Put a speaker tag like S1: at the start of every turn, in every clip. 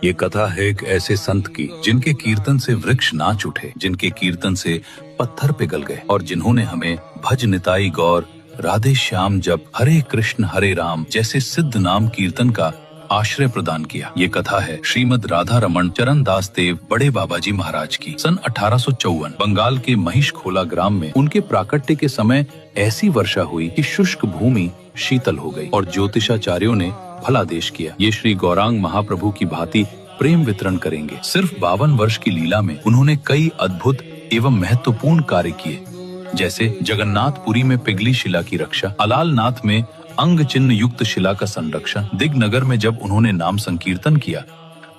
S1: ये कथा है एक ऐसे संत की जिनके कीर्तन से वृक्ष नाच उठे, जिनके कीर्तन से पत्थर पिघल गए और जिन्होंने हमें भज निताई गौर राधे श्याम जप हरे कृष्ण हरे राम जैसे सिद्ध नाम कीर्तन का आश्रय प्रदान किया। ये कथा है श्रीमद राधा रमण चरण दास देव बड़े बाबाजी महाराज की। सन 1854 बंगाल के महिषखोला ग्राम में उनके प्राकट्य के समय ऐसी वर्षा हुई कि शुष्क भूमि शीतल हो गई और ज्योतिषाचार्यों ने फलादेश किया। ये श्री गौरांग महाप्रभु की भांति प्रेम वितरण करेंगे। सिर्फ 52 वर्ष की लीला में उन्होंने कई अद्भुत एवं महत्वपूर्ण कार्य किए, जैसे जगन्नाथपुरी में पिघली शिला की रक्षा, अलालनाथ में अंग चिन्ह युक्त शिला का संरक्षण, दिग्नगर में जब उन्होंने नाम संकीर्तन किया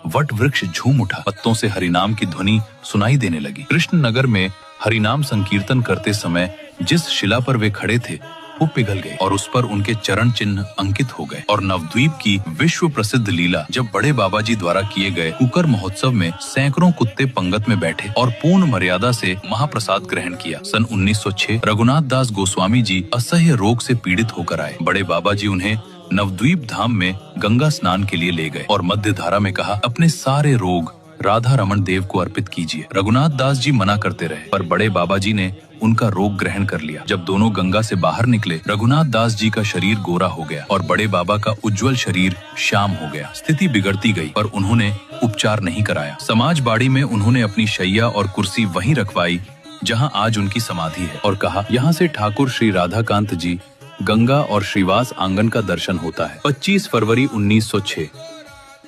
S1: वट वृक्ष झूम उठा, पत्तों से हरिनाम की ध्वनि सुनाई देने लगी। कृष्ण नगर में हरिनाम संकीर्तन करते समय जिस शिला पर वे खड़े थे वो पिघल गए और उस पर उनके चरण चिन्ह अंकित हो गए। और नवद्वीप की विश्व प्रसिद्ध लीला जब बड़े बाबाजी द्वारा किए गए कुकर महोत्सव में सैकड़ों कुत्ते पंगत में बैठे और पूर्ण मर्यादा से महाप्रसाद ग्रहण किया। सन 1906 रघुनाथ दास गोस्वामी जी असह्य रोग से पीड़ित होकर आए। बड़े बाबाजी उन्हें नवद्वीप धाम में गंगा स्नान के लिए ले गए और मध्य धारा में कहा, अपने सारे रोग राधा रमण देव को अर्पित कीजिए। रघुनाथ दास जी मना करते रहे पर बड़े बाबाजी ने उनका रोग ग्रहण कर लिया। जब दोनों गंगा से बाहर निकले रघुनाथ दास जी का शरीर गोरा हो गया और बड़े बाबा का उज्जवल शरीर श्याम हो गया। स्थिति बिगड़ती गई पर उन्होंने उपचार नहीं कराया। समाज बाड़ी में उन्होंने अपनी शैया और कुर्सी वहीं रखवाई जहां आज उनकी समाधि है और कहा, यहाँ से ठाकुर श्री राधाकांत जी गंगा और श्रीवास आंगन का दर्शन होता है। 25 फरवरी 1906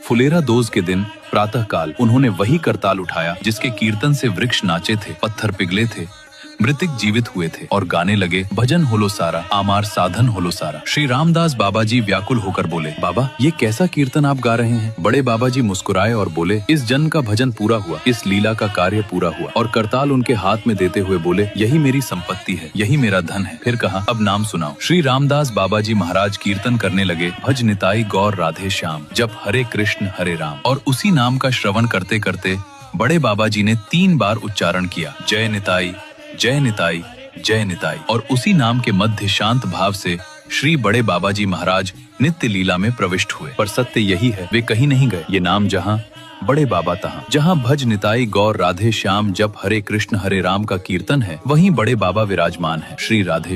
S1: फुलेरा दोज के दिन प्रातः काल उन्होंने वही करताल उठाया जिसके कीर्तन से वृक्ष नाचे थे, पत्थर पिघले थे, मृतिक जीवित हुए थे और गाने लगे, भजन होलो सारा आमार साधन होलो सारा। श्री रामदास बाबाजी व्याकुल होकर बोले, बाबा ये कैसा कीर्तन आप गा रहे हैं? बड़े बाबाजी मुस्कुराए और बोले, इस जन का भजन पूरा हुआ, इस लीला का कार्य पूरा हुआ। और करताल उनके हाथ में देते हुए बोले, यही मेरी संपत्ति है, यही मेरा धन है। फिर कहा, अब नाम सुनाओ। श्री रामदास बाबाजी महाराज कीर्तन करने लगे, भज निताई गौर राधे श्याम जप हरे कृष्ण हरे राम। और उसी नाम का श्रवण करते करते बड़े बाबाजी ने 3 बार उच्चारण किया, जय निताई जय निताई जय निताई। और उसी नाम के मध्य शांत भाव से श्री बड़े बाबाजी महाराज नित्य लीला में प्रविष्ट हुए। पर सत्य यही है, वे कहीं नहीं गए। ये नाम जहाँ बड़े बाबा तहाँ, जहाँ भज निताई गौर राधे श्याम जप हरे कृष्ण हरे राम का कीर्तन है वहीं बड़े बाबा विराजमान है। श्री राधे